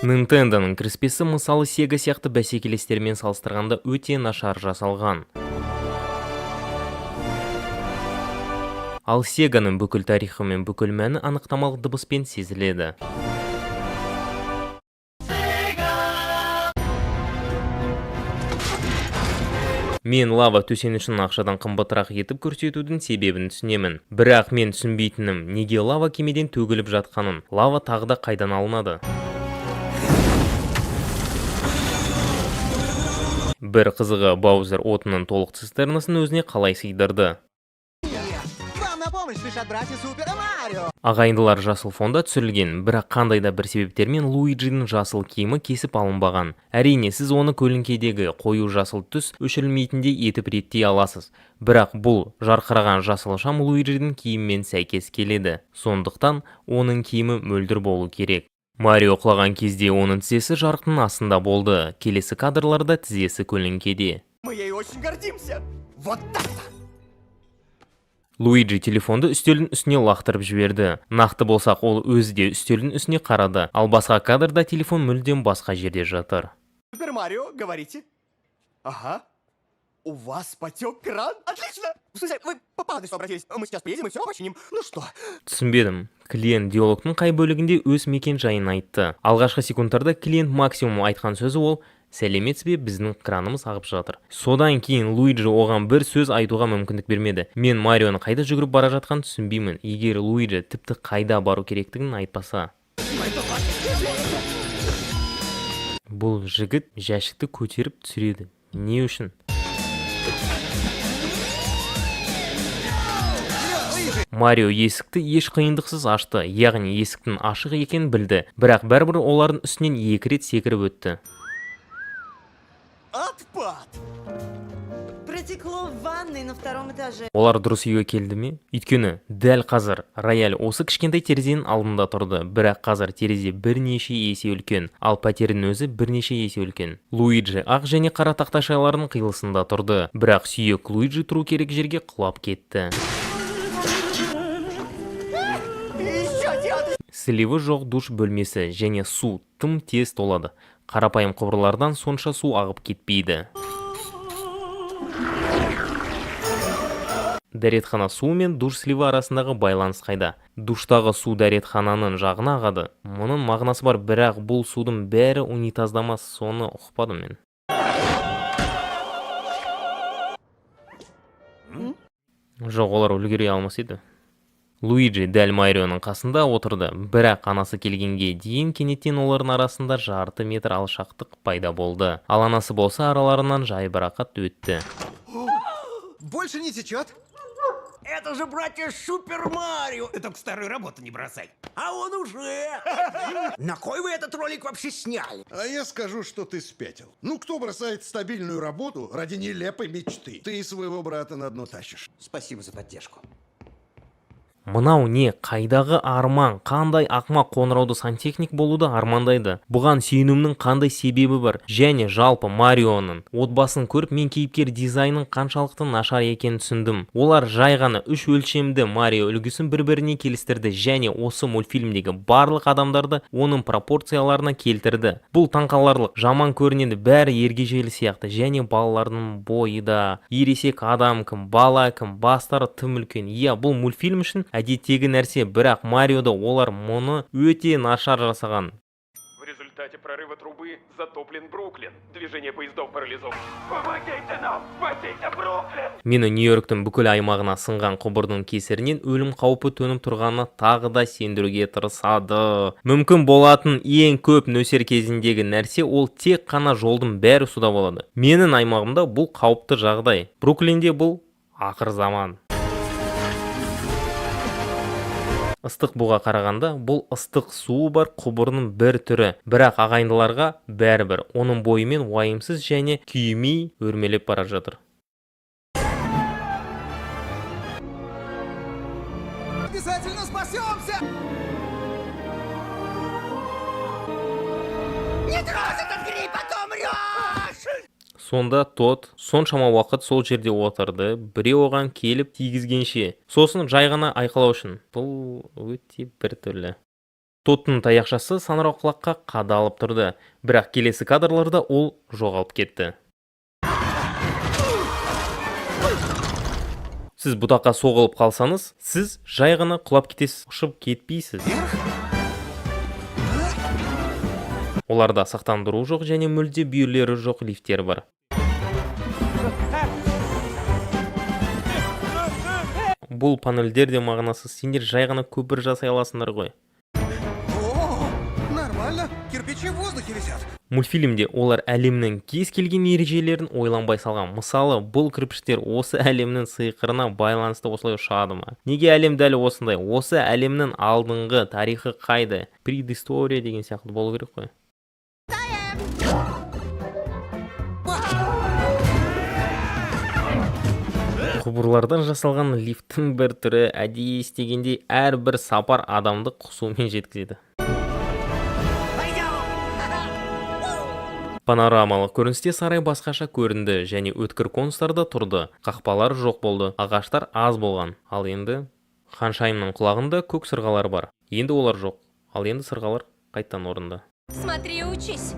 Nintendo'ның кіріспесі мысалы Sega сияқты бәсекелестермен салыстырғанда өте нашар жасалған. Ал Сеганың бүкіл тарихы мен бүкіл мәні анықтамалық дыбыспен сезіледі. Мен лава төсенішін ақшадан қымбатырақ етіп көрсетудің себебін түсінемін. Бірақ мен түсінбейтінім, неге лава кемеден төгіліп жатқанын, лава тағы да қайдан алынады. Бір қызығы, Баузер отының толық цистернасын өзіне қалай сыйдырды. Ағайындылар жасыл фонда түсірілген, бірақ қандай да бір себептермен Луиджидің жасыл киімі кесіп алынбаған. Әрине, сіз оны көлеңкедегі қою жасыл түс өшірілмейтіндей етіп реттей аласыз. Бірақ бұл жарқыраған жасыл шам Луиджидің киіммен сәйкес келеді. Сондықтан оның киімі мөлдір болу керек. Марио құлаған кезде оның тізесі жарықтың астында болды. Келесі кадрларда тізесі көлеңкеде. Мы ей очень гордимся. Вот так-то. Луиджи телефонды үстелдің үстіне лақтырып жіберді. Нақты болсақ, ол өзі де үстелдің үстіне қарады. Ал басқа кадрда телефон мүлдем басқа жерде жатыр. Супер Марио, говорите. Ага. У вас потек кран? Отлично! В смысле, вы по адресу обратились. Мы сейчас приедем и все починим. Ну что? Түсінбедім. Клиент диалогтың қай бөлігінде өз мекен жайын айтты. Алғашқы секундтарда клиент максимум айтқан сөзі ол: сәлеметсіз бе, біздің кранымыз ағып жатыр. Содан кейін Луиджи оған бір сөз айтуға мүмкіндік бермеді. Мен Марионы қайда жүгіріп бара жатқанын түсінбеймін, егер Луиджи тіпті қайда бару керектігін айтпаса. Бұл жігіт жәшікті көтеріп түсіреді. Не үшін? Марио есікті еш қиындықсыз ашты, яғни есіктің ашық екенін білді, бірақ бәрібір олардың үстінен 2 рет секіріп өтті. Отпад! Протекло в ванной на 2-м этаже. Олар дұрыс үйге келді ме? Өйткені дәл қазір рояль осы кішкентай терезенің алдында тұрды, бірақ қазір терезе бірнеше есе үлкен, ал пәтердің өзі бірнеше есе үлкен. Луиджи ақ және қара тақташалардың қиылысында тұрды, бірақ сүйек Луиджи тұру керек жерге құлап кетті. Сливы жоқ душ бөлмесі және су тым тез толады. Қарапайым құбырлардан сонша су ағып кетпейді. Дәретхана су мен душ сливы арасындағы байланыс қайда? Душтағы су дәретхананың жағына ағады. Мұның мағынасы бар, бірақ бұл судың бәрі унитаздамас, соны ұқпадым мен. Жоқ, олар үлгере алмас еді. Луиджи дәл Марионың қасында отырды, бірақ анасы келгенге дейін кенеттен олардың арасында жарты метр алшақтық пайда болды. Ал анасы болса араларынан жайбарақат өтті. Больше не течет? Это же братья Супер Марио! Ты только старую работу не бросай. А он уже! На кой вы этот ролик вообще сняли? А я скажу, что ты спятил. Ну, кто бросает стабильную работу ради нелепой мечты? Ты своего брата на дно тащишь. Спасибо за поддержку. Мынау не, қайдағы арман, қандай ақмақ қоңырауды сантехник болуды армандайды. Бұған сүйінімнің қандай себебі бар? Және жалпы Марионың отбасын көріп, мен кейіпкер дизайнның қаншалықты нашар екенін түсіндім. Олар жай ғана 3 өлшемді Марио үлгісін бір-біріне келістірді және осы мультфильмдегі барлық адамдарды оның пропорцияларына келтірді. Бұл таңқаларлық, жаман көрінеді, бәрі ергежейлі сияқты, және балалардың бойы да. Ересек адам кім, бала кім, бастары тым үлкен. Иә, бұл мультфильм үшін әдеттегі нәрсе, бірақ Мариода олар мұны өте нашар жасаған. В результате прорыва трубы затоплен Бруклин. Движение поездов парализовано. Помогите нам! Спасите Бруклин! Мені Нью-Йорктың бүкіл аймағына сынған құбырдың кесірінен өлім қаупі төніп тұрғанына тағы да сендіруге тырысады. Мүмкін болатын ең көп нөсер кезіндегі нәрсе ол тек қана жолдың бәрі суда болады. Менің аймағымда бұл қауіпті жағдай. Бруклинде бұл ақыр заман. Ыстық буға қарағанда, бұл ыстық суы бар құбырының бір түрі, бірақ ағайындыларға бәрібір оның бойымен уайымсыз және күймей өрмелеп бара жатыр. Обязательно спасемся! Не трожь этот гриб, а то умрешь! Сонда Тод соншама уақыт сол жерде отырды, біреу оған келіп тигізгенше, сосын жай ғана айқайлау үшін. Бұл өте бір түрлі. Тоттың таяқшасы саңырауқұлаққа қадалып тұрды, бірақ келесі кадрларда ол жоғалып кетті. Сіз бұтаққа соғылып қалсаңыз, сіз жай ғана құлап кетесіз, ұшып кетпейсіз. Оларда сақтандыру жоқ және мүлде бүйірлері жоқ лифттер бар. Бұл панельдер де мағынасыз, сендер жай ғана көпір жасай аласыңдар ғой. О, нормально. Кирпичи в воздухе висят. Мультфильмде олар әлемнің кез келген ережелерін ойланбай салған. Мысалы, бұл кірпіштер осы әлемнің сиқырына байланысты осылай ұшады ма? Неге әлем дәл осындай? Осы әлемнің алдыңғы тарихы қайды? Предыстория деген сияқты болу керек қой. Құбырлардан жасалған лифттің бір түрі әдейі істегендей әрбір сапар адамды құсумен жеткізеді. Панорамалық көріністе сарай басқаша көрінді және өткір конустарда тұрды. Қақпалар жоқ болды, ағаштар аз болған. Ал енді Ханшайымның құлағында көк сырғалар бар. Енді олар жоқ. Ал енді сырғалар қайттан орынды. Смотри, учись.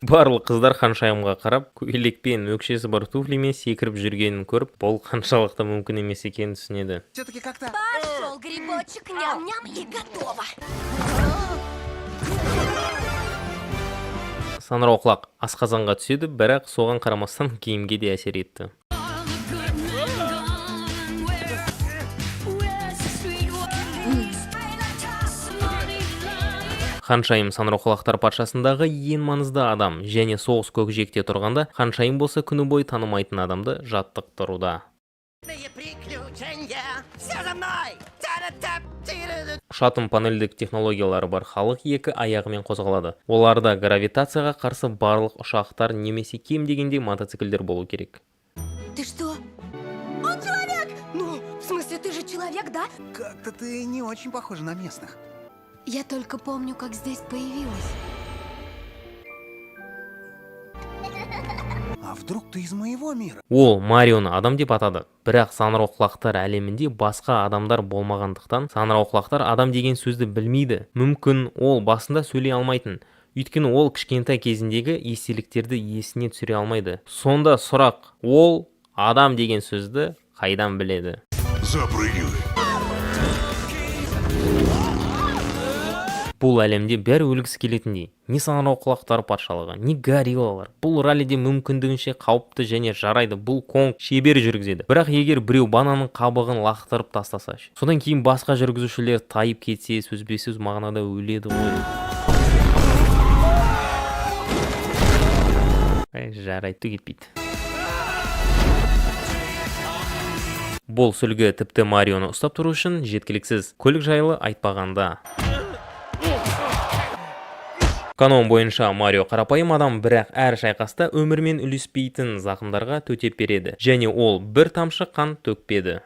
Барлық қыздар Ханшайымға қарап, көйлекпен өкшесі бар туфлимен секіріп жүргенін көріп, бұл қаншалықты мүмкін емес екенін түсінеді. Все-таки как-то... Пошел грибочек, ням-ням, и готово. Саңырауқұлақ асқазанға түседі, бірақ соған қарамастан киімге де әсер етті. Ханшайым Саңырауқұлақтар патшасындағы ең маңызды адам және соғыс көкжиекте тұрғанда Ханшайым болса күні бойы танымайтын адамды жаттықтыруда. Ұшатын панельдік технологиялары бар халық екі аяғымен қозғалады. Оларда гравитацияға қарсы барлық ұшақтар немесе кем дегенде мотоциклдер болу керек. Ты что? Он человек! Ну, в смысле, ты же человек, да? Как-то ты не очень похожа на местных. Я только помню, как здесь появилась. А вдруг ты из моего мира? Ол Марионы адам деп атады. Бірақ саңырауқұлақтар әлемінде басқа адамдар болмағандықтан, саңырауқұлақтар адам деген сөзді білмейді. Мүмкін ол басында сөйлей алмайтын. Өйткені ол кішкентай кезіндегі естеліктерді есіне түсіре алмайды. Сонда сұрақ, ол адам деген сөзді қайдан біледі? Запрыгивай. Бұл әлемде бәрі өлгісі келетіндей. Не саңырауқұлақтар патшалығы, не гориллалар. Бұл раллиде мүмкіндігінше қауіпті және жарайды. Бұл Конг шебер жүргізеді. Бірақ егер біреу бананның қабығын лақтырып тастаса, содан кейін басқа жүргізушілер тайып кетсе, сөзбе-сөз мағынада өледі ғой. Жарайды кетпейді. Бұл сүлгі тіпті Марионы ұстап тұру үшін жеткіліксіз. Көлік жайлы айтпағанда. Канон бойынша Марио қарапайым адам, бірақ әр шайқаста өмірмен үлеспейтін зақымдарға төтеп береді. Және ол бір тамшы қан төкпеді.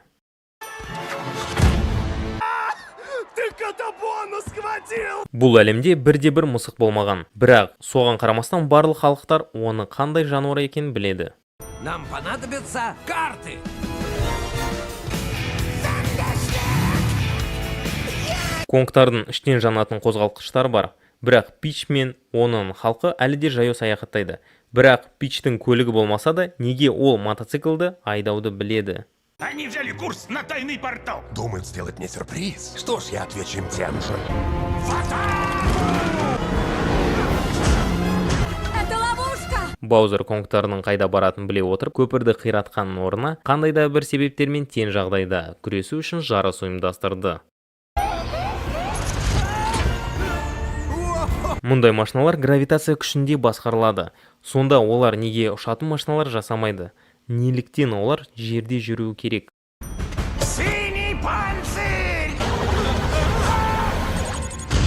Бұл әлемде бірде-бір мысық болмаған. Бірақ соған қарамастан барлық халықтар оны қандай жануар екенін біледі. Нам понадобятся карты. Конгтардың іштен жанатын қозғалтқыштар бар. Бірақ Пич мен оның халқы әлі де жаяу саяхаттайды. Бірақ Пичтің көлігі болмаса да, неге ол мотоциклді айдауды біледі? Они взяли курс на тайный портал. Думают сделать мне сюрприз. Что ж, я отвечу им тем же. Это ловушка! Баузер Конгтарының қайда баратын біле отырып, көпірді қиратқанның орнына қандай да бір себептермен тең жағдайда күресу үшін жарыс ұйымдастырды. Мұндай машиналар гравитация күшінде басқарылады. Сонда олар неге ұшатын машиналар жасамайды? Неліктен олар жерде жүруі керек? Синий панцирь!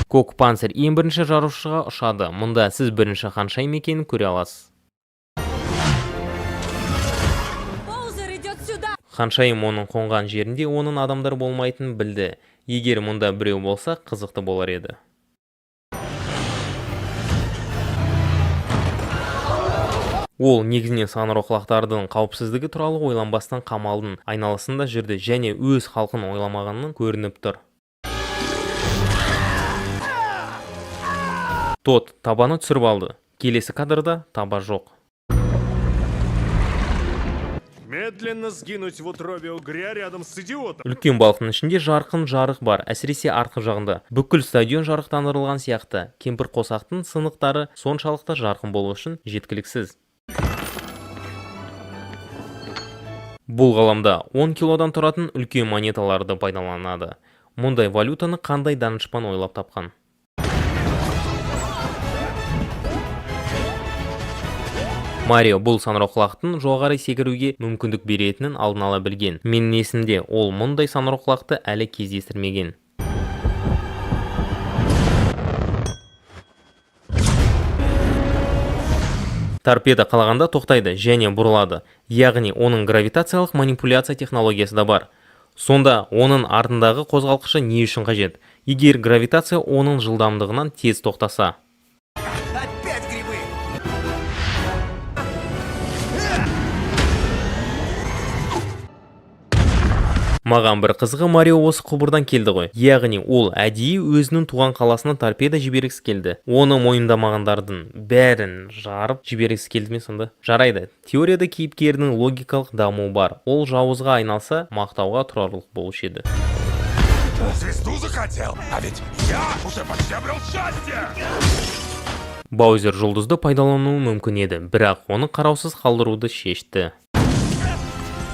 Көк панцирь ең бірінші жарушыға ұшады. Мұнда сіз бірінші Ханшайым екенін көре аласыз. Боузер идет сюда! Ханшайым оның қонған жерінде оның адамдар болмайтынын білді. Егер мұнда біреу болса, қызықты болар еді. Ол негізінен санроқлақтардың қауіпсіздігі туралы ойланбастан қамалдың айналасында жүрді және өз халқын ойламағанын көрініп тұр. Тот табаны түсіріп алды. Келесі кадрда таба жоқ. Медленно сгинуть в утробе угря рядом с идиотом. Үлкен балықтың ішінде жарқын жарық бар, әсіресе артқы жағында. Бүкіл стадион жарықтандырылған сияқты. Кемпір қосақтың сынықтары соншалықты жарқын болу үшін жеткіліксіз. Бұл ғаламда 10 килодан тұратын үлкен монеталарды пайдаланады. Мұндай валютаны қандай данышпан ойлап тапқан? Марио бұл санроқлақтың жоғары секіруге мүмкіндік беретінін алдын ала білген. Менің есімде ол мұндай санроқлақты әлі кездестірмеген. Торпеда қалағанда тоқтайды және бұрылады. Яғни оның гравитациялық манипуляция технологиясы да бар. Сонда оның артындағы қозғалқышы не үшін қажет? Егер гравитация оның жылдамдығынан тез тоқтаса. Опять грибы! Маған бір қызығы Марио осы құбырдан келді ғой. Яғни ол әдейі өзінің туған қаласына торпеда жібергісі келді. Оны мойындамағандардың бәрін жарып жібергісі келді ме сонда? Жарайды. Теорияда кейіпкердің логикалық дамуы бар. Ол жауызға айналса, мақтауға тұрарлық болушы еді. Звезду захотел? А ведь я уже почти обрел счастье! Баузер жұлдызды пайдалануы мүмкін еді, бірақ оны қараусыз қалдыруды шешті.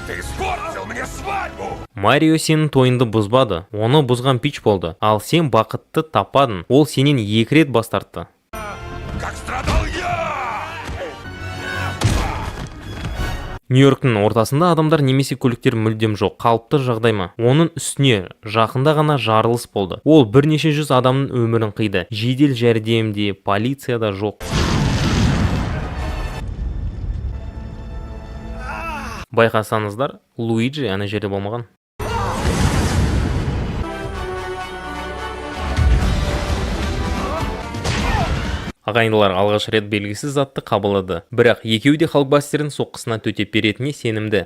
Ты испортил мне свадьбу! Марио сенің тойынды бұзбады, оны бұзған Пич болды, ал сен бақытты таппадың, ол сенен 2 рет бас тартты. Как страдал я! Нью-Йорктің ортасында адамдар немесе көліктер мүлдем жоқ, қалыпты жағдай ма? Оның үстіне жақында ғана жарылыс болды. Ол бірнеше жүз адамның өмірін қиды. Жедел жәрдемде, полицияда жоқ. Байқасаңыздар, Луиджи ана жерде болмаған. Ағайындылар алғаш рет белгісіз затты қабылдады, бірақ екеуі де халкбастердің соққысына төтеп беретініне сенімді.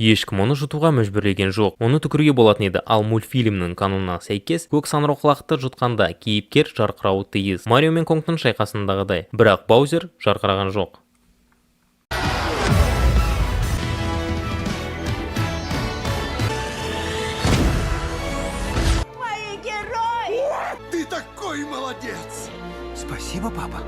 Ешкім оны жұтуға мүжбүрлеген жоқ, оны түкіруге болатын еді, ал мультфильмнің канонына сәйкес көк санроқлақты жұтқанда кейіпкер жарқырауы тиіс. Марио мен Конгтың шайқасындағыдай, бірақ Баузер жарқыраған жоқ. Мои герои! Ты такой молодец! Спасибо, папа.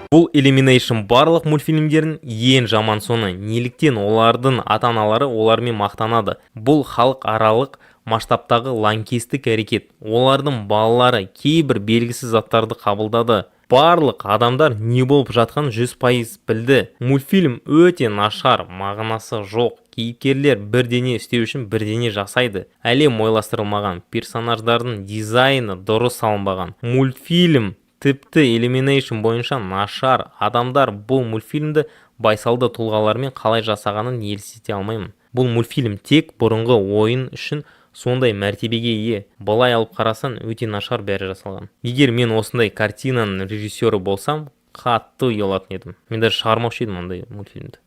Бұл Elimination барлық мультфильмдердің ең жаман соны, неліктен олардың ата-аналары олармен мақтанады. Бұл халықаралық масштабтағы лаңкестік әрекет. Олардың балалары кейбір белгісіз заттарды қабылдады. Барлық адамдар не болып жатқан 100% білді. Мультфильм өте нашар, мағынасы жоқ. Кейіпкерлер бірдене істеу үшін бірдене жасайды. Әлем ойластырылмаған, персонаждардың дизайны дұрыс салынбаған. Мультфильм тіпті Elimination бойынша нашар. Адамдар бұл мультфильмді байсалды тұлғалармен қалай жасағанын елестете алмаймын. Бұл мультфильм тек бұрынғы ойын үшін сондай мәртебеге ие. Былай алып қарасан өте нашар бәрі жасалған. Егер мен осындай картинаның режиссері болсам, қатты ұялатын едім. Мен даже шығармаушы едім ондай мультфильмді.